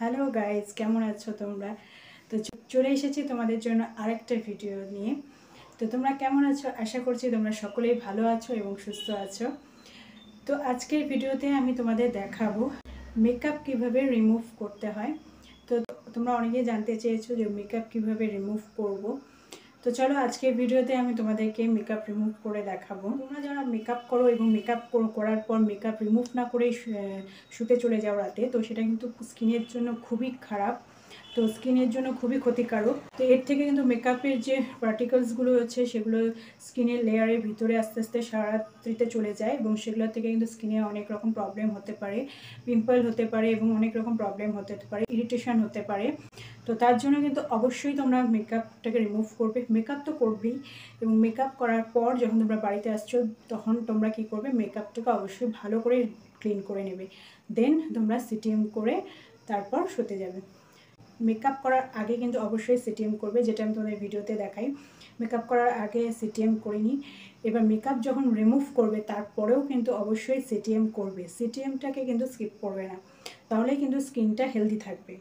Hello guys, কেমন আছো তোমরা? তো চলে এসেছি তোমাদের জন্য আরেকটা ভিডিও নিয়ে। তো তোমরা কেমন আছো? আশা করছি তোমরা সকলেই ভালো আছো এবং সুস্থ আছো। তো আজকের ভিডিওতে আমি তোমাদের দেখাবো মেকআপ কিভাবে রিমুভ করতে হয়। তো তোমরা অনেকেই জানতে চেয়েছো যে মেকআপ কিভাবে রিমুভ করব। তো চলো আজকের ভিডিওতে আমি তোমাদেরকে মেকআপ রিমুভ করে দেখাবো। তোমরা যারা মেকআপ করো এবং মেকআপ করার পর মেকআপ রিমুভ না করে শুতে চলে যাও রাতে, তো সেটা কিন্তু স্কিনের জন্য খুবই খারাপ, তো স্কিনের জন্য খুবই ক্ষতিকারক। তো এর থেকে কিন্তু মেকআপের যে পার্টিকেলসগুলো হচ্ছে সেগুলো স্কিনের লেয়ারের ভিতরে আস্তে আস্তে সারা রাত্রিতে চলে যায় এবং সেগুলোর থেকে কিন্তু স্কিনে অনেক রকম প্রবলেম হতে পারে, পিম্পল হতে পারে এবং অনেক রকম প্রবলেম হতে পারে, ইরিটেশন হতে পারে। তো তার জন্য কিন্তু অবশ্যই তোমরা মেকআপটাকে রিমুভ করবে। মেকআপ তো করবেই, এবং মেকআপ করার পর যখন তোমরা বাড়িতে আসছো তখন তোমরা কি করবে, মেকআপটাকে অবশ্যই ভালো করে ক্লিন করে নেবে। দেন তোমরা সিটিএম করে তারপর শুতে যাবে। মেকআপ করার আগে কিন্তু অবশ্যই সিটিএম করবে, যেটা আমি তোমাদের ভিডিওতে দেখাই। মেকআপ করার আগে সিটিএম করিনি। এবার মেকআপ যখন রিমুভ করবে তারপরেও কিন্তু অবশ্যই সিটিএম করবে। সিটিএমটাকে কিন্তু স্কিপ করবে না, তাহলেই কিন্তু স্কিনটা হেলদি থাকবে।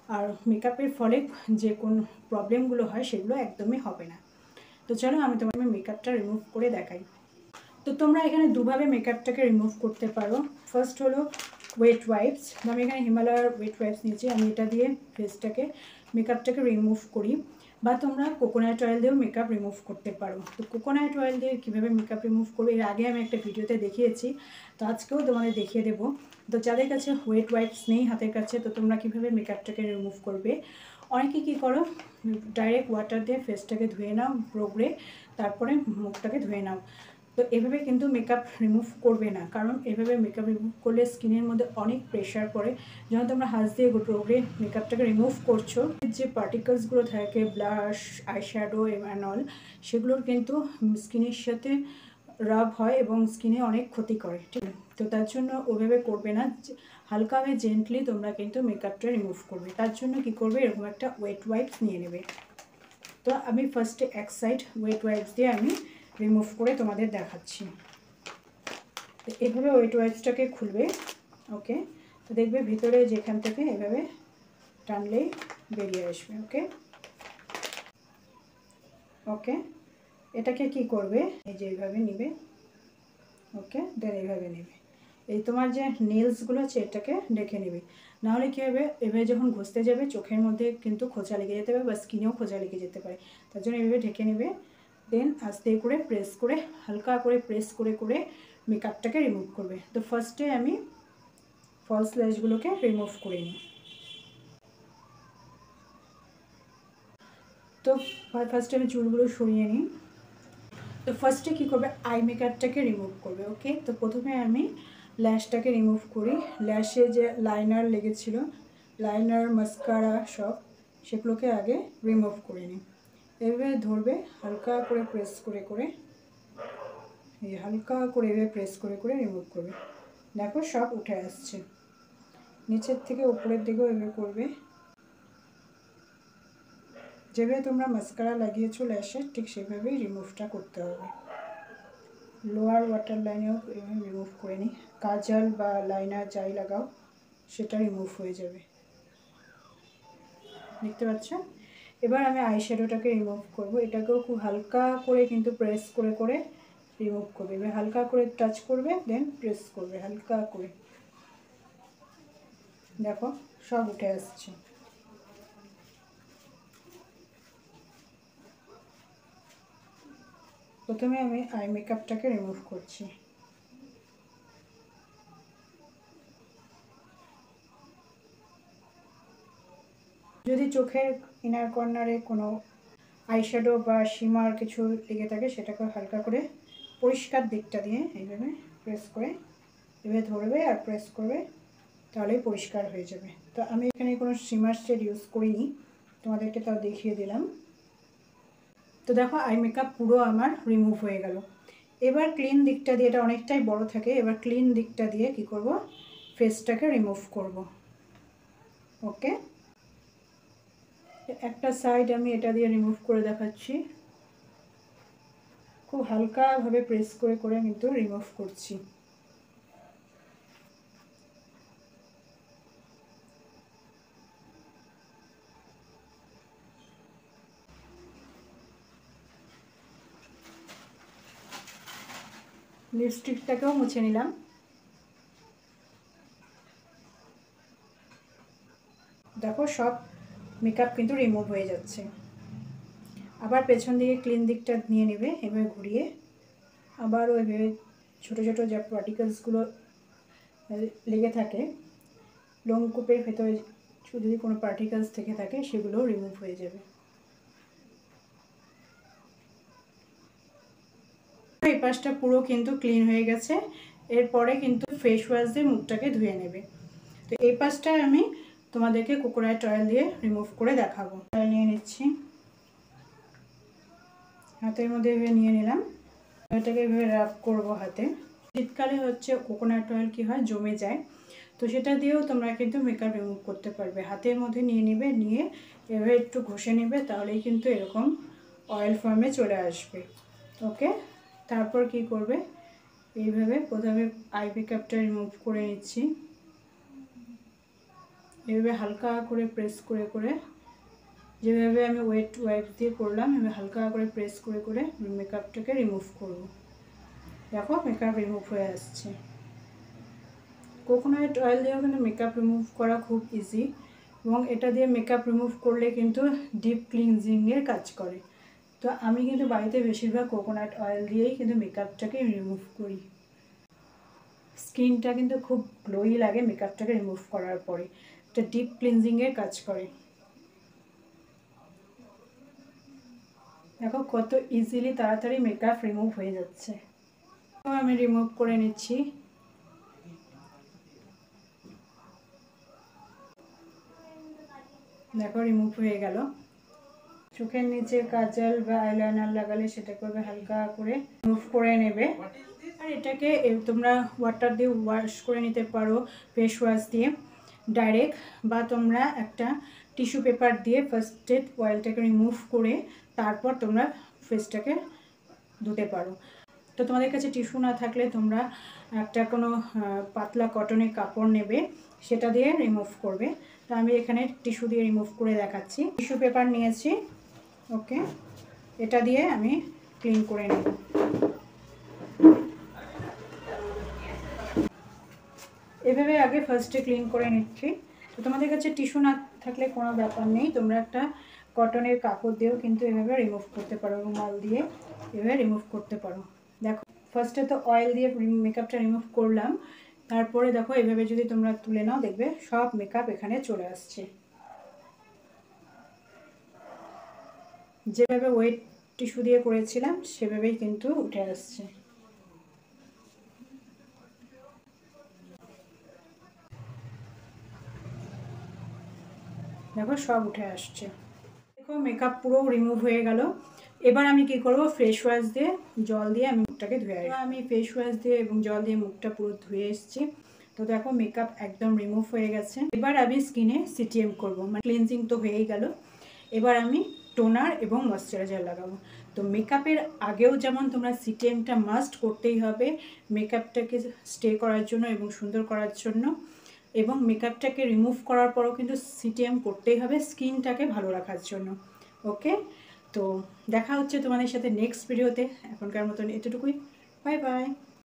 আর মেকআপের ফলে যে কোন প্রবলেমগুলো হয় সেগুলো একদমই হবে না। তো চলো আমি তোমার মেকআপটা রিমুভ করে দেখাই। তো তোমরা এখানে দুভাবে মেকআপটাকে রিমুভ করতে পারো। ফার্স্ট হলো ওয়েট ওয়াইপস। আমি এখানে হিমালয়ার ওয়েট ওয়াইপস নিয়েছি, আমি এটা দিয়ে ফেসটাকে মেকআপটাকে রিমুভ করি। বা তোমরা কোকোনাট অয়েল দিয়েও মেকআপ রিমুভ করতে পারো। তো কোকোনাট অয়েল দিয়ে কীভাবে মেকআপ রিমুভ করবে এর আগে আমি একটা ভিডিওতে দেখিয়েছি, তো আজকেও তোমাদের দেখিয়ে দেবো। তো যাদের কাছে ওয়েট ওয়াইপস নেই হাতের কাছে, তো তোমরা কীভাবে মেকআপটাকে রিমুভ করবে। অনেকে কী করো, ডাইরেক্ট ওয়াটার দিয়ে ফেসটাকে ধুয়ে নাও রোগড়ে, তারপরে মুখটাকে ধুয়ে নাও। তো এভাবে কিন্তু মেকআপ রিমুভ করবে না, কারণ এভাবে মেকআপ রিমুভ করলে স্কিনের মধ্যে অনেক প্রেশার পড়ে। যখন তোমরা হাত দিয়ে রোগড়ে মেকআপটাকে রিমুভ করছো, যে পার্টিকেলসগুলো থাকে ব্লাশ, আইশ্যাডো অ্যান্ড অল, সেগুলোর কিন্তু স্কিনের সাথে রাব হয় এবং স্কিনে অনেক ক্ষতি করে, ঠিক আছে? তো তার জন্য ওভাবে করবে না, হালকাভাবে জেন্টলি তোমরা কিন্তু মেকআপটা রিমুভ করবে। তার জন্য কি করবে, এরকম একটা ওয়েট ওয়াইপস নিয়ে নেবে। তো আমি ফার্স্টে এক সাইড ওয়েট ওয়াইপস দিয়ে আমি রিমুভ করে তোমাদের দেখাচ্ছি। তো এভাবে ওয়েট ওয়াইপসটাকে খুলবে, ওকে। তো দেখবে ভিতরে যেখান থেকে এভাবে টানলেই বেরিয়ে আসবে, ওকে ওকে। এটাকে কি করবে, এই যে এইভাবে নিবে, ওকে। দেন এইভাবে নেবে, এই তোমার যে নেলসগুলো আছে এটাকে ঢেকে নেবে। নাহলে কী হবে, এভাবে যখন ঘষতে যাবে চোখের মধ্যে কিন্তু খোঁচা লেগে যেতে পারে বা স্কিনেও খোঁচা লেগে যেতে পারে। তার জন্য এভাবে ঢেকে নেবে। দেন আস্তে করে প্রেস করে, হালকা করে প্রেস করে করে মেকআপটাকে রিমুভ করবে। তো ফার্স্টে আমি ফলস ল্যাশগুলোকে রিমুভ করে নিই। তো ফার্স্টে আমি চুলগুলো সরিয়ে নিই। তো ফার্স্টে কী করবে, আই মেকআপটাকে রিমুভ করবে, ওকে। তো প্রথমে আমি ল্যাশটাকে রিমুভ করি। ল্যাশে যে লাইনার লেগেছিলো, লাইনার মাস্কারা সব, সেগুলোকে আগে রিমুভ করে নিই। এভাবে ধরবে, হালকা করে প্রেস করে করে, এই হালকা করে এভাবে প্রেস করে করে রিমুভ করবে। দেখো সব উঠে আসছে, নিচের থেকে উপরের দিকেও এভাবে করবে। যেভাবে তোমরা মাস্কারা লাগিয়েছো ল্যাশে, ঠিক সেভাবেই রিমুভটা করতে হবে। লোয়ার ওয়াটার লাইনেও রিমুভ করে নিই। কাজল বা লাইনার যাই লাগাও সেটা রিমুভ হয়ে যাবে, দেখতে পাচ্ছ। এবার আমি আইশ্যাডোটাকে রিমুভ করব। এটাকেও খুব হালকা করে কিন্তু প্রেস করে করে রিমুভ করবে। এবার হালকা করে টাচ করবে, দেন প্রেস করবে হালকা করে। দেখো সব উঠে আসছে। প্রথমে আমি আই মেকআপটাকে রিমুভ করছি। যদি চোখের ইনার কর্নারে কোনো আইশ্যাডো বা শিমার কিছু লেগে থাকে, সেটাকে হালকা করে পরিষ্কার দিকটা দিয়ে এইভাবে প্রেস করে এভাবে ধরবে আর প্রেস করবে, তাহলেই পরিষ্কার হয়ে যাবে। তো আমি এখানে কোনো শিমার শেড ইউজ করিনি, তোমাদেরকে তাও দেখিয়ে দিলাম। তো দেখো আই মেকআপ পুরো আমার রিমুভ হয়ে গেল। এবার ক্লিন দিকটা দিয়ে, এটা অনেকটাই বড় থাকে, এবার ক্লিন দিকটা দিয়ে কি করব, ফেসটাকে রিমুভ করব, ওকে। একটা সাইড আমি এটা দিয়ে রিমুভ করে দেখাচ্ছি। খুব হালকাভাবে প্রেস করে করে কিন্তু রিমুভ করছি। লিপস্টিকটাকেও মুছে নিলাম। দেখো সব মেকআপ কিন্তু রিমুভ হয়ে যাচ্ছে। আবার পেছন দিকে ক্লিন দিকটা নিয়ে নেবে, এভাবে ঘুরিয়ে আবার ওইভাবে ছোটো ছোটো যে পার্টিকেলসগুলো লেগে থাকে লোমকূপের ভেতরে, যদি কোনো পার্টিকেলস থেকে থাকে সেগুলো রিমুভ হয়ে যাবে। এই পাশটা পুরো কিন্তু ক্লিন হয়ে গেছে। এরপরে কিন্তু ফেস ওয়াশ দিয়ে মুখটাকে ধুয়ে নেবে। তো এই পাশটা আমি তোমাদেরকে কোকোনাট অয়েল দিয়ে রিমুভ করে দেখাবো। অয়েল নিয়ে নিচ্ছি, হাতের মধ্যে এভাবে নিয়ে নিলাম, এটাকে এভাবে রাব করবো হাতে। শীতকালে হচ্ছে কোকোনাট অয়েল কি হয়, জমে যায়, তো সেটা দিয়েও তোমরা কিন্তু মেকআপ রিমুভ করতে পারবে। হাতের মধ্যে নিয়ে নেবে, নিয়ে এভাবে একটু ঘষে নেবে, তাহলেই কিন্তু এরকম অয়েল ফর্মে চলে আসবে। ওকে, তারপর কি করবে, এইভাবে প্রথমে আই মেকআপটা রিমুভ করে নিচ্ছি। এভাবে হালকা করে প্রেস করে করে, যেভাবে আমি ওয়েট ওয়াইপ দিয়ে করলাম, এভাবে হালকা করে প্রেস করে করে মেকআপটাকে রিমুভ করব। দেখো মেকআপ রিমুভ হয়ে আসছে। কোকোনাট অয়েল দিয়েও কিন্তু মেকআপ রিমুভ করা খুব ইজি, এবং এটা দিয়ে মেকআপ রিমুভ করলে কিন্তু ডিপ ক্লিনজিংয়ের কাজ করে। তো আমি কিন্তু বাড়িতে বেশিরভাগ কোকোনাট অয়েল দিয়েই কিন্তু মেকআপটাকে রিমুভ করি। স্কিনটা কিন্তু খুব গ্লোই লাগে মেকআপটাকে রিমুভ করার পরে, এটা ডিপ ক্লিনজিংয়ের কাজ করে। দেখো কত ইজিলি তাড়াতাড়ি মেকআপ রিমুভ হয়ে যাচ্ছে। তো আমি রিমুভ করে নিচ্ছি। দেখো রিমুভ হয়ে গেল। চোখের নিচে কাজল বা আইলাইনার লাগালে সেটা করবে হালকা করে রিমুভ করে নেবে। আর এটাকে তোমরা ওয়াটার দিয়ে ওয়াশ করে নিতে পারো, ফেস ওয়াশ দিয়ে ডাইরেক্ট, বা তোমরা একটা টিস্যু পেপার দিয়ে ফার্স্টে অয়েলটাকে রিমুভ করে তারপর তোমরা ফেসটাকে ধুতে পারো। তো তোমাদের কাছে টিস্যু না থাকলে তোমরা একটা কোনো পাতলা কটনের কাপড় নেবে, সেটা দিয়ে রিমুভ করবে। তো আমি এখানে টিস্যু দিয়ে রিমুভ করে দেখাচ্ছি। টিস্যু পেপার নিয়েছি, ওকে, এটা দিয়ে আমি ক্লিন করে নেব। এভাবে আগে ফার্স্টে ক্লিন করে নিচ্ছি। তো তোমাদের কাছে টিস্যু না থাকলে কোনো ব্যাপার নেই, তোমরা একটা কটনের কাপড় দিয়েও কিন্তু এভাবে রিমুভ করতে পারো, রুমাল দিয়ে এভাবে রিমুভ করতে পারো। দেখো ফার্স্টে তো অয়েল দিয়ে মেকআপটা রিমুভ করলাম, তারপরে দেখো এভাবে যদি তোমরা তুলে নাও, দেখবে সব মেকআপ এখানে চলে আসছে। যেভাবে ওয়েট টিস্যু দিয়ে করেছিলাম সেভাবেই কিন্তু উঠে আসছে। দেখো সব উঠে আসছে। দেখো মেকআপ পুরো রিমুভ হয়ে গেল। এবার আমি কি করব, ফেস ওয়াশ দিয়ে জল দিয়ে আমি মুখটাকে ধুয়ে আসবো। আমি ফেস ওয়াশ দিয়ে এবং জল দিয়ে মুখটা পুরো ধুয়ে এসেছি। তো দেখো মেকআপ একদম রিমুভ হয়ে গেছে। এবার আমি স্কিনে সিটিএম করব, মানে ক্লিনজিং তো হয়েই গেল। এবার আমি টোনার এবং ময়শ্চারাইজার লাগাবো। তো মেকআপের আগেও যেমন তোমরা সিটিএমটা মাস্ট করতেই হবে মেকআপটাকে স্টে করার জন্য এবং সুন্দর করার জন্য, এবং মেকআপটাকে রিমুভ করার পরও কিন্তু সিটিএম করতেই হবে স্কিনটাকে ভালো রাখার জন্য। ওকে, তো দেখা হচ্ছে তোমাদের সাথে নেক্সট ভিডিওতে। এখনকার মতন এতটুকুই, বাই বাই।